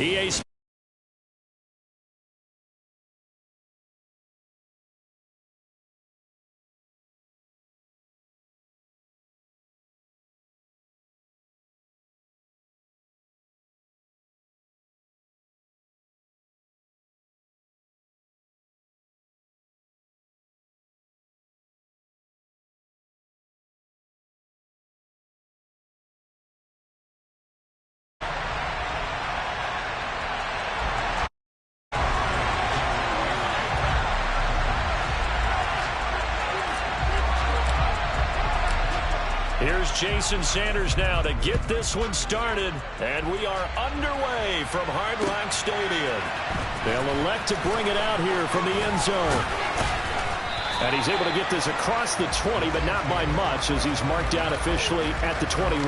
EA Here's Jason Sanders now to get this one started. And we are underway from Hard Rock Stadium. They'll elect to bring it out here from the end zone. And he's able to get this across the 20, but not by much, as he's marked out officially at the 21.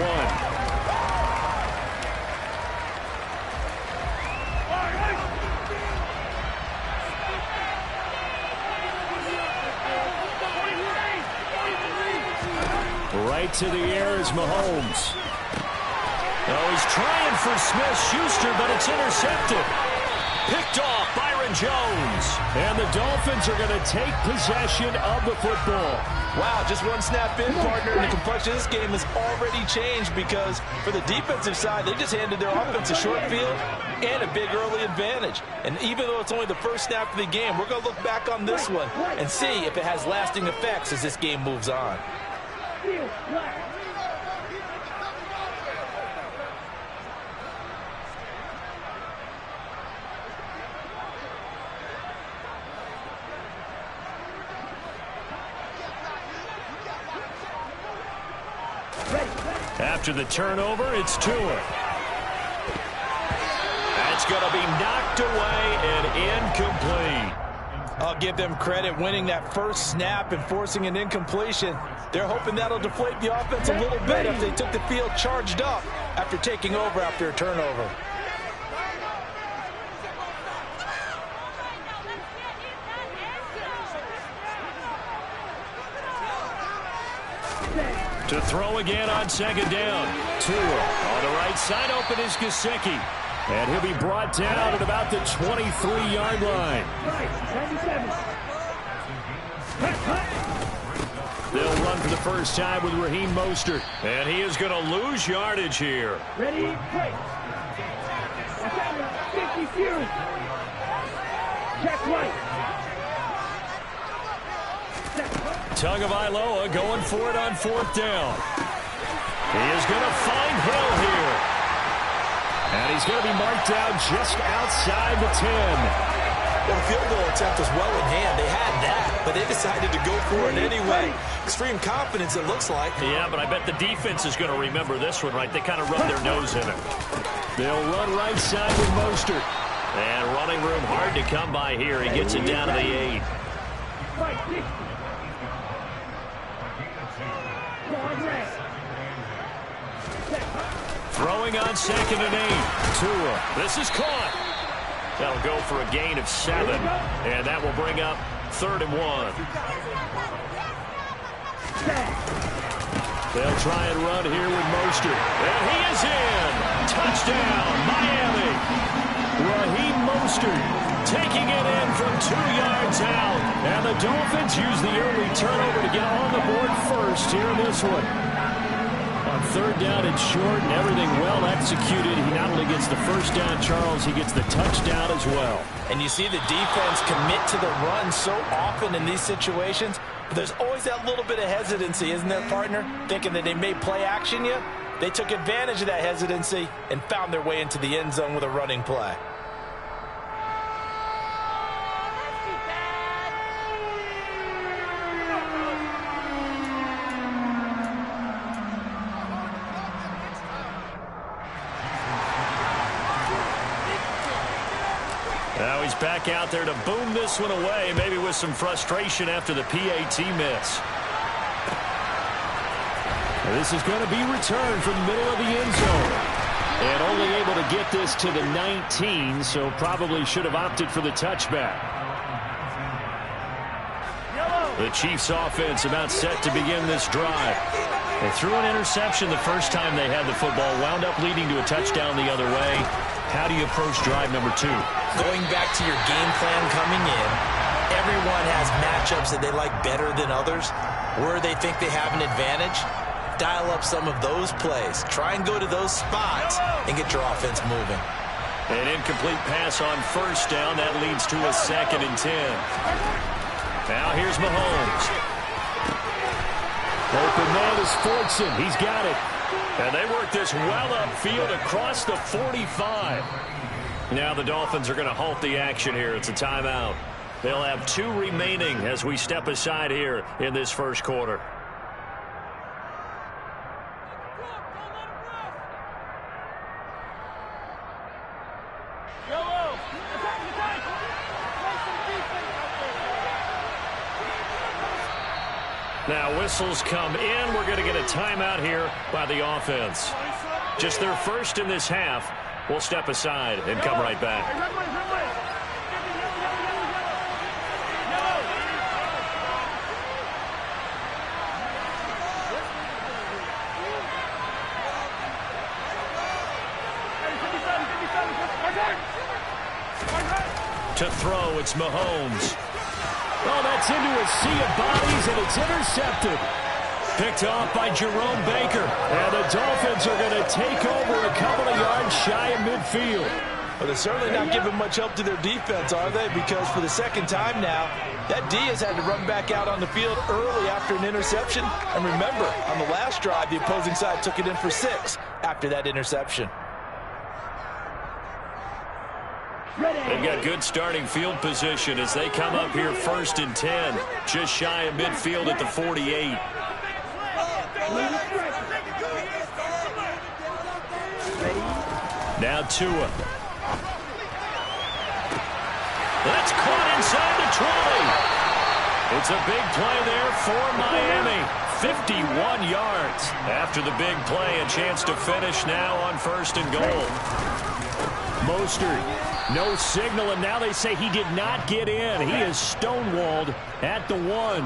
Right to the air is Mahomes. Oh, he's trying for Smith-Schuster, but it's intercepted. Picked off Byron Jones. And the Dolphins are going to take possession of the football. Wow, just one snap in, partner, and the complexion of this game has already changed because for the defensive side, they just handed their offense a short field and a big early advantage. And even though it's only the first snap of the game, we're going to look back on this one and see if it has lasting effects as this game moves on. After the turnover, it's Tua. That's going to be knocked away and incomplete. I'll give them credit winning that first snap and forcing an incompletion. They're hoping that'll deflate the offense a little bit if they took the field charged up after taking over after a turnover. To throw again on second down. Tua on the right side, open is Gesicki. And he'll be brought down at about the 23-yard line. They'll run for the first time with Raheem Mostert. And he is going to lose yardage here. Ready, play. 50 Fury. Check right. Tagovailoa going for it on fourth down. He is going to find Hill here. And he's going to be marked down just outside the 10. Well, the field goal attempt was well in hand. They had that, but they decided to go for it anyway. Extreme confidence, it looks like. Yeah, but I bet the defense is going to remember this one, right? They kind of rub their nose in it. They'll run right side with Mostert. And running room hard to come by here. He gets it down to the 8. Throwing on second and 8. Tua. This is caught. That'll go for a gain of 7. And that will bring up 3rd and 1. They'll try and run here with Mostert. And he is in. Touchdown, Miami. Raheem Mostert taking it in from 2 yards out. And the Dolphins use the early turnover to get on the board first here in this one. On 3rd down and short, and everything well executed. He not only gets the first down, Charles, he gets the touchdown as well. And you see the defense commit to the run so often in these situations, but there's always that little bit of hesitancy, isn't there, partner? Thinking that they may play action you. They took advantage of that hesitancy and found their way into the end zone with a running play. Now he's back out there to boom this one away, maybe with some frustration after the PAT miss. This is going to be returned from the middle of the end zone. And only able to get this to the 19, so probably should have opted for the touchback. The Chiefs offense about set to begin this drive. They threw an interception the first time they had the football, wound up leading to a touchdown the other way. How do you approach drive number 2? Going back to your game plan coming in, everyone has matchups that they like better than others. Where they think they have an advantage, dial up some of those plays. Try and go to those spots and get your offense moving. An incomplete pass on first down. That leads to a 2nd and 10. Now here's Mahomes. Open man is Fortson. He's got it. And they work this well upfield across the 45. Now the Dolphins are going to halt the action here. It's a timeout. They'll have 2 remaining as we step aside here in this first quarter. Now whistles come in. We're going to get a timeout here by the offense. Just their first in this half. We'll step aside and come right back. To throw, it's Mahomes. Oh, that's into a sea of bodies, and it's intercepted. Picked off by Jerome Baker. And the Dolphins are going to take over a couple of yards shy of midfield. Well, they're certainly not giving much help to their defense, are they? Because for the second time now, that D has had to run back out on the field early after an interception. And remember, on the last drive, the opposing side took it in for 6 after that interception. They've got good starting field position as they come up here 1st and 10, just shy of midfield at the 48. Now Tua. That's caught inside the 20. It's a big play there for Miami. 51 yards. After the big play, a chance to finish now on 1st and goal. Mostert. No signal, and now they say he did not get in. He is stonewalled at the 1.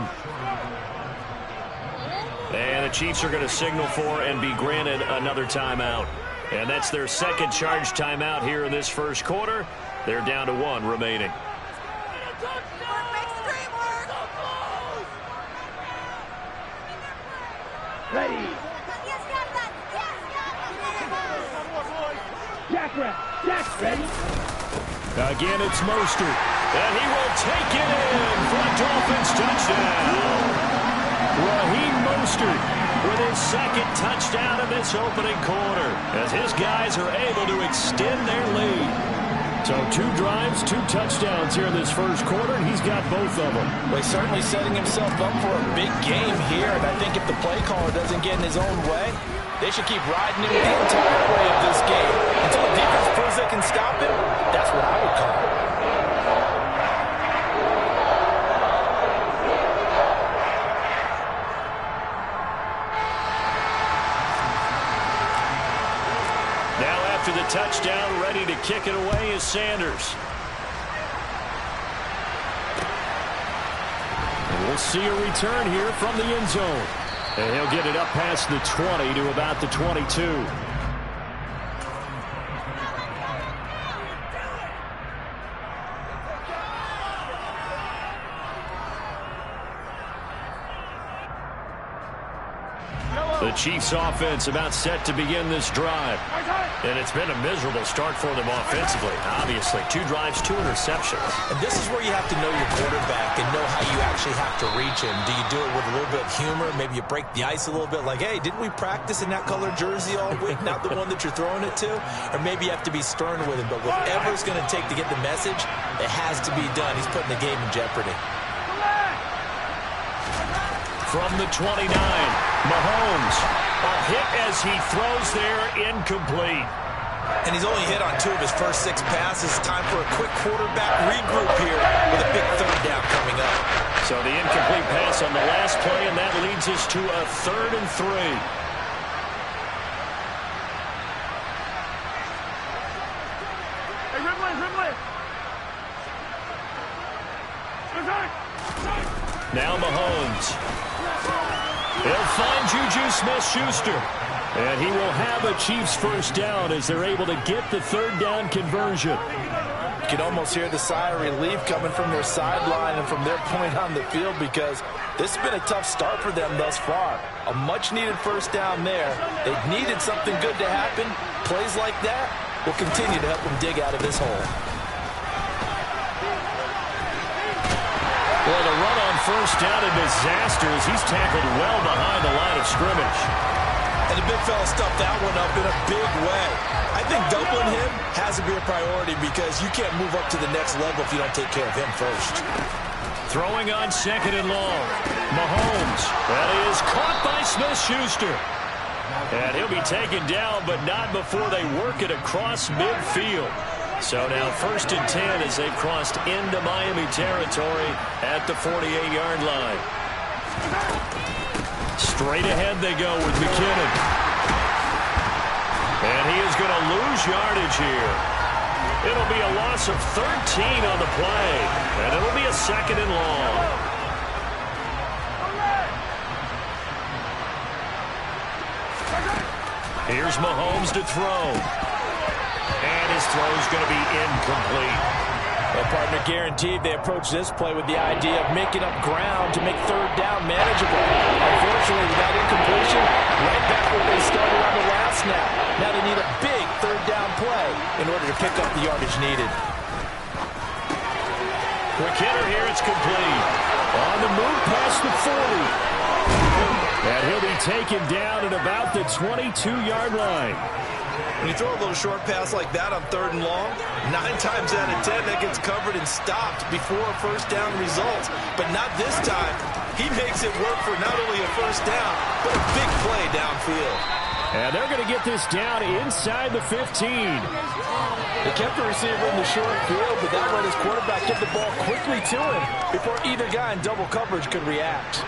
And the Chiefs are going to signal for and be granted another timeout. And that's their 2nd charge timeout here in this first quarter. They're down to 1 remaining. Ready. Jack, ready. Again, it's Mostert. And he will take it in for a Dolphins touchdown. Raheem Mostert with his 2nd touchdown in this opening quarter as his guys are able to extend their lead. So 2 drives, 2 touchdowns here in this first quarter, and he's got both of them. Well, he's certainly setting himself up for a big game here, and I think if the play caller doesn't get in his own way, they should keep riding him the entire way of this game. Until the defense proves they can stop him, that's what I would call it. Now after the touchdown, ready to kick it away is Sanders. And we'll see a return here from the end zone. And he'll get it up past the 20 to about the 22. The Chiefs offense about set to begin this drive. And it's been a miserable start for them offensively. Obviously, 2 drives, 2 interceptions. And this is where you have to know your quarterback and know how you actually have to reach him. Do you do it with a little bit of humor? Maybe you break the ice a little bit like, hey, didn't we practice in that color jersey all week? Not the one that you're throwing it to? Or maybe you have to be stern with him. But whatever it's going to take to get the message, it has to be done. He's putting the game in jeopardy. From the 29, Mahomes. A hit as he throws there, incomplete. And he's only hit on 2 of his first 6 passes. Time for a quick quarterback regroup here with a big 3rd down coming up. So the incomplete pass on the last play, and that leads us to a 3rd and 3. Hey, Ridley. Now Mahomes. They'll find Juju Smith-Schuster. And he will have a Chiefs first down as they're able to get the third down conversion. You can almost hear the sigh of relief coming from their sideline and from their point on the field, because this has been a tough start for them thus far. A much-needed first down there. They needed something good to happen. Plays like that will continue to help them dig out of this hole. Well, the run on first down, a disaster as he's tackled well behind the line of scrimmage. And the big fella stuffed that one up in a big way. I think doubling him has to be a priority, because you can't move up to the next level if you don't take care of him first. Throwing on second and long. Mahomes. That is caught by Smith-Schuster. And he'll be taken down, but not before they work it across midfield. So now 1st and 10 as they've crossed into Miami territory at the 48-yard line. Straight ahead they go with McKinnon. And he is going to lose yardage here. It'll be a loss of 13 on the play. And it'll be a second and long. Here's Mahomes to throw. And his throw is going to be incomplete. Well, partner, guaranteed they approach this play with the idea of making up ground to make third down manageable. Unfortunately, without incompletion, right back where they started on the last snap. Now they need a big third down play in order to pick up the yardage needed. Quick hitter here, it's complete. On the move past the 40. And he'll be taken down at about the 22-yard line. When you throw a little short pass like that on third and long, 9 times out of 10 that gets covered and stopped before a first down results. But not this time. He makes it work for not only a first down, but a big play downfield. And they're going to get this down inside the 15. They kept the receiver in the short field, but that let his quarterback get the ball quickly to him before either guy in double coverage could react.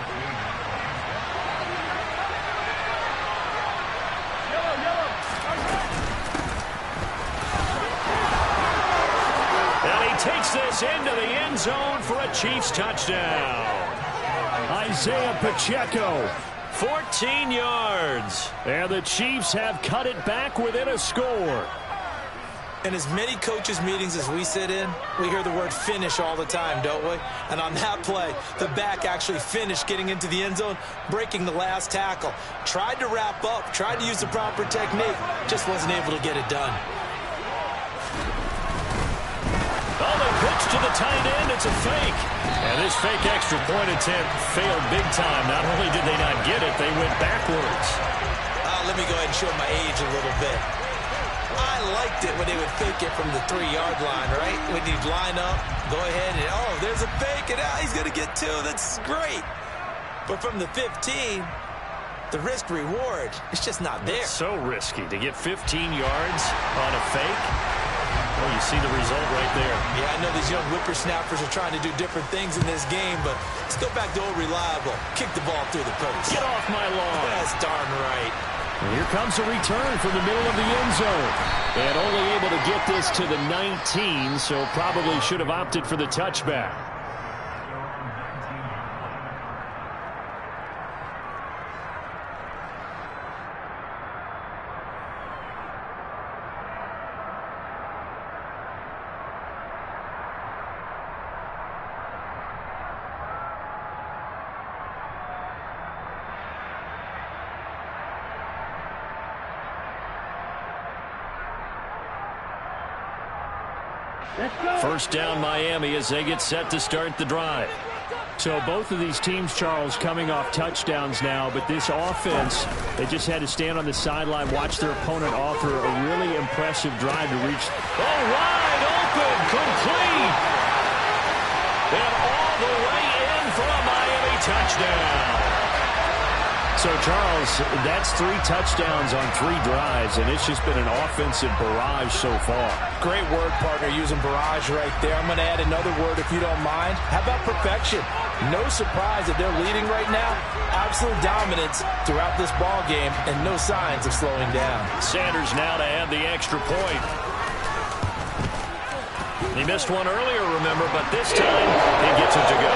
Takes this into the end zone for a Chiefs touchdown. Isaiah Pacheco, 14 yards. And the Chiefs have cut it back within a score. In as many coaches' meetings as we sit in, we hear the word finish all the time, don't we? And on that play, the back actually finished getting into the end zone, breaking the last tackle. Tried to wrap up, tried to use the proper technique, just wasn't able to get it done. Oh, the pitch to the tight end. It's a fake. And this fake extra point attempt failed big time. Not only did they not get it, they went backwards. Let me go ahead and show my age a little bit. I liked it when they would fake it from the 3-yard line, right? When you'd line up, go ahead and, oh, there's a fake, and he's going to get 2. That's great. But from the 15, the risk-reward, it's just not there. It's so risky to get 15 yards on a fake. Well, you see the result right there. Yeah, I know these young whippersnappers are trying to do different things in this game, but let's go back to old reliable. Kick the ball through the post. Get off my lawn. That's darn right. And here comes a return from the middle of the end zone. And only able to get this to the 19, so probably should have opted for the touchback. First down Miami as they get set to start the drive. So both of these teams, Charles, coming off touchdowns now, but this offense, they just had to stand on the sideline, watch their opponent offer a really impressive drive to reach. Oh, wide open, complete. And all the way in for a Miami touchdown. So, Charles, that's 3 touchdowns on 3 drives, and it's just been an offensive barrage so far. Great word, partner, using barrage right there. I'm going to add another word if you don't mind. How about perfection? No surprise that they're leading right now. Absolute dominance throughout this ball game, and no signs of slowing down. Sanders now to add the extra point. He missed one earlier, remember, but this time he gets it to go.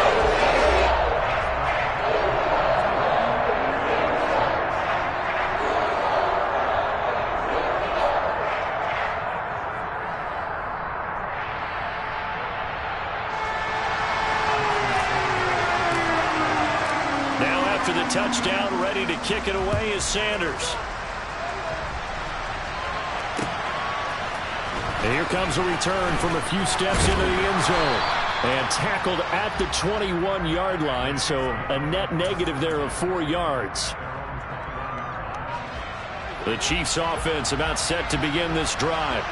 touchdown. Ready to kick it away is Sanders. And here comes a return from a few steps into the end zone. And tackled at the 21-yard line, so a net negative there of 4 yards. The Chiefs offense about set to begin this drive.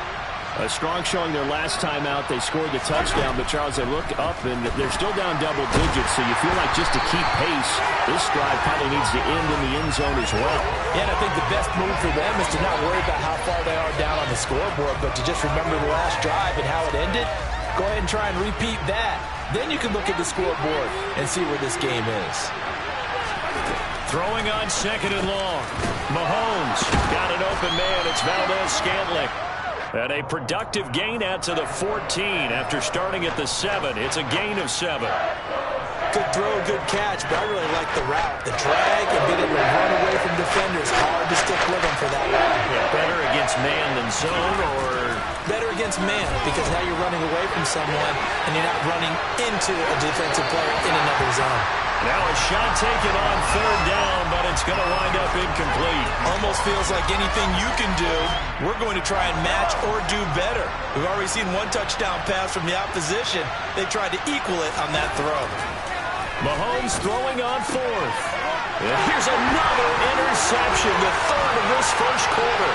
A strong showing their last time out. They scored the touchdown, but Charles, they look up and they're still down double digits, so you feel like just to keep pace, this drive probably needs to end in the end zone as well. Yeah, and I think the best move for them is to not worry about how far they are down on the scoreboard, but to just remember the last drive and how it ended. Go ahead and try and repeat that. Then you can look at the scoreboard and see where this game is. Throwing on 2nd and long. Mahomes got an open man. It's Valdez-Scantling. And a productive gain out to the 14 after starting at the 7. It's a gain of 7. Good throw, good catch, but I really like the route. The drag and being able to run away from defenders. Hard to stick with them for that route. Yeah, better against man than zone, or better against man, because now you're running away from someone and you're not running into a defensive player in another zone. Now a shot taken on 3rd down, but it's going to wind up incomplete. Almost feels like anything you can do, we're going to try and match or do better. We've already seen one touchdown pass from the opposition. They tried to equal it on that throw. Mahomes throwing on 4th. And here's another interception, the 3rd of this first quarter.